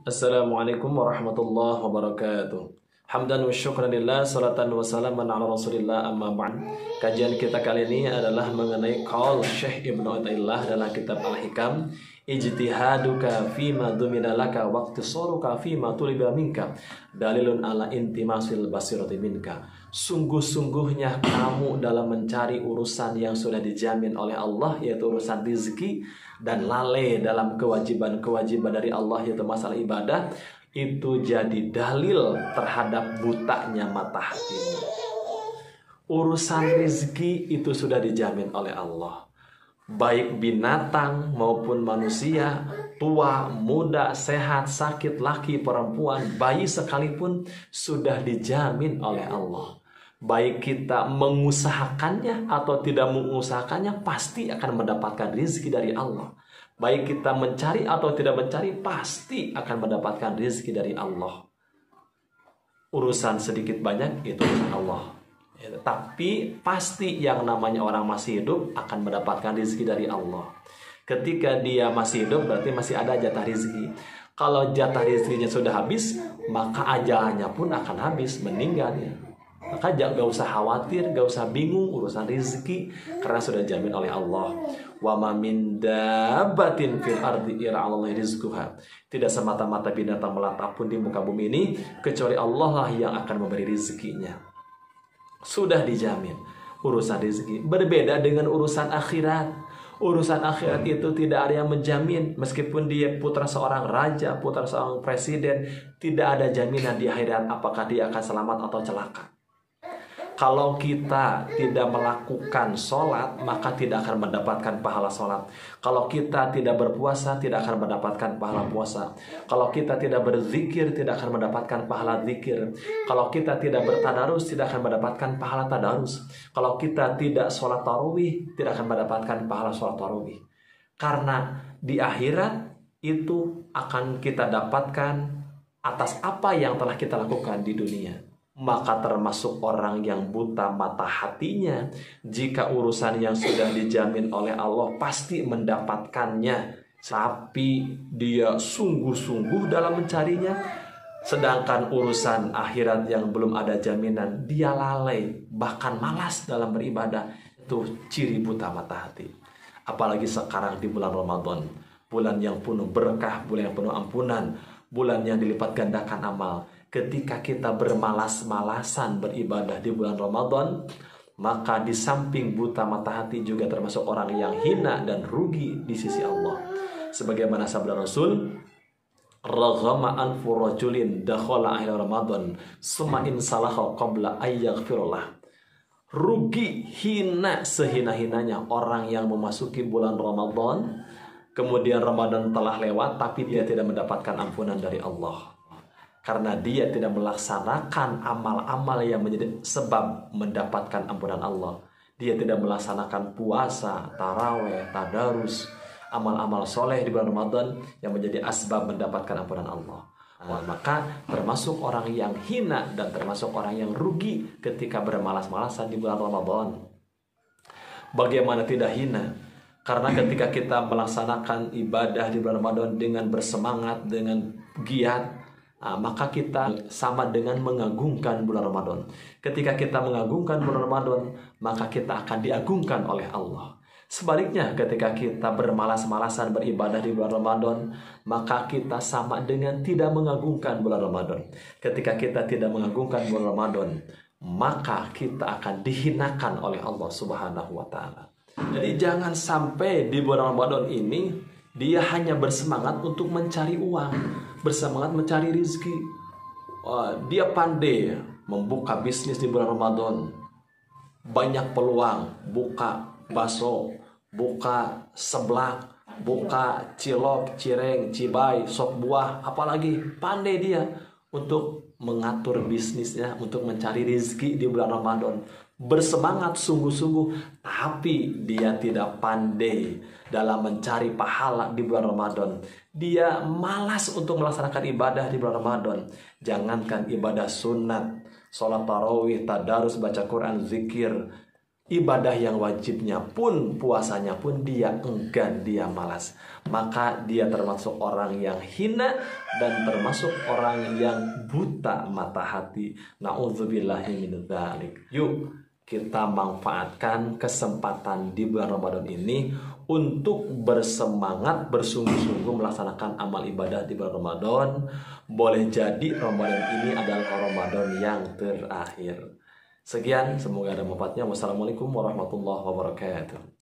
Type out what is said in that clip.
Assalamualaikum warahmatullahi wabarakatuh. Hamdan wa syukran lillah, salatan wa salaman ala rasulillah, amma ba'd. Kajian kita kali ini adalah mengenai qaul Syekh Ibnu Athaillah dalam kitab Al-Hikam. Ijtihaduka fima dumina laka waqtisaruka fima tuliba minka dalilun ala intimasil basirati minka. Sungguh-sungguhnya kamu dalam mencari urusan yang sudah dijamin oleh Allah, yaitu urusan rezeki, dan lalai dalam kewajiban-kewajiban dari Allah, yaitu masalah ibadah, itu jadi dalil terhadap butanya mata hatimu. Urusan rezeki itu sudah dijamin oleh Allah. Baik binatang maupun manusia, tua, muda, sehat, sakit, laki, perempuan, bayi sekalipun sudah dijamin oleh Allah. Baik kita mengusahakannya atau tidak mengusahakannya, pasti akan mendapatkan rezeki dari Allah. Baik kita mencari atau tidak mencari, pasti akan mendapatkan rezeki dari Allah. Urusan sedikit banyak itu urusan Allah. Tapi pasti yang namanya orang masih hidup akan mendapatkan rezeki dari Allah. Ketika dia masih hidup berarti masih ada jatah rezeki. Kalau jatah rezekinya sudah habis, maka ajalnya pun akan habis, meninggalnya. Maka gak usah khawatir, gak usah bingung urusan rezeki, karena sudah dijamin oleh Allah. Wa ma min dabbatin fil ardi illa 'alallahi rizquha. Tidak semata-mata binatang melata pun di muka bumi ini kecuali Allah lah yang akan memberi rezekinya. Sudah dijamin urusan rezeki. Berbeda dengan urusan akhirat. Urusan akhirat itu tidak ada yang menjamin. Meskipun dia putra seorang raja, putra seorang presiden, tidak ada jaminan di akhirat apakah dia akan selamat atau celaka. Kalau kita tidak melakukan sholat, maka tidak akan mendapatkan pahala sholat. Kalau kita tidak berpuasa, tidak akan mendapatkan pahala puasa. Kalau kita tidak berzikir, tidak akan mendapatkan pahala zikir. Kalau kita tidak bertadarus, tidak akan mendapatkan pahala tadarus. Kalau kita tidak sholat tarawih, tidak akan mendapatkan pahala sholat tarawih. Karena di akhirat itu akan kita dapatkan atas apa yang telah kita lakukan di dunia. Maka termasuk orang yang buta mata hatinya, jika urusan yang sudah dijamin oleh Allah pasti mendapatkannya, tapi dia sungguh-sungguh dalam mencarinya. Sedangkan urusan akhirat yang belum ada jaminan, dia lalai, bahkan malas dalam beribadah. Itu ciri buta mata hati. Apalagi sekarang di bulan Ramadan, bulan yang penuh berkah, bulan yang penuh ampunan, bulan yang dilipat gandakan amal. Ketika kita bermalas-malasan beribadah di bulan Ramadan, maka di samping buta mata hati juga termasuk orang yang hina dan rugi di sisi Allah. Sebagaimana sabda Rasul, raghama anfu rajulin dakhala akhir Ramadan summa in salaha qabla ayyaghfirullah. Rugi, hina sehina-hinanya orang yang memasuki bulan Ramadan, kemudian Ramadan telah lewat tapi dia tidak mendapatkan ampunan dari Allah. Karena dia tidak melaksanakan amal-amal yang menjadi sebab mendapatkan ampunan Allah. Dia tidak melaksanakan puasa, taraweh, tadarus, amal-amal soleh di bulan Ramadan yang menjadi asbab mendapatkan ampunan Allah. Maka termasuk orang yang hina dan termasuk orang yang rugi ketika bermalas-malasan di bulan Ramadan. Bagaimana tidak hina? Karena ketika kita melaksanakan ibadah di bulan Ramadan dengan bersemangat, dengan giat, maka kita sama dengan mengagungkan bulan Ramadan. Ketika kita mengagungkan bulan Ramadan, maka kita akan diagungkan oleh Allah. Sebaliknya, ketika kita bermalas-malasan beribadah di bulan Ramadan, maka kita sama dengan tidak mengagungkan bulan Ramadan. Ketika kita tidak mengagungkan bulan Ramadan, maka kita akan dihinakan oleh Allah Subhanahu wa Ta'ala. Jadi jangan sampai di bulan Ramadan ini dia hanya bersemangat untuk mencari uang, bersemangat mencari rezeki. Dia pandai membuka bisnis di bulan Ramadan. Banyak peluang, buka bakso, buka seblak, buka cilok, cireng, cibai, sop buah, apalagi pandai dia untuk mengatur bisnisnya, untuk mencari rezeki di bulan Ramadan. Bersemangat sungguh-sungguh, tapi dia tidak pandai dalam mencari pahala di bulan Ramadan. Dia malas untuk melaksanakan ibadah di bulan Ramadan. Jangankan ibadah sunat, sholat tarawih, tadarus, baca Quran, zikir, ibadah yang wajibnya pun, puasanya pun dia enggan, dia malas, maka dia termasuk orang yang hina dan termasuk orang yang buta mata hati. Na'udzubillahi min dzalik. Yuk kita manfaatkan kesempatan di bulan Ramadan ini untuk bersemangat, bersungguh-sungguh melaksanakan amal ibadah di bulan Ramadan. Boleh jadi Ramadan ini adalah Ramadan yang terakhir. Sekian, semoga ada manfaatnya. Wassalamualaikum warahmatullahi wabarakatuh.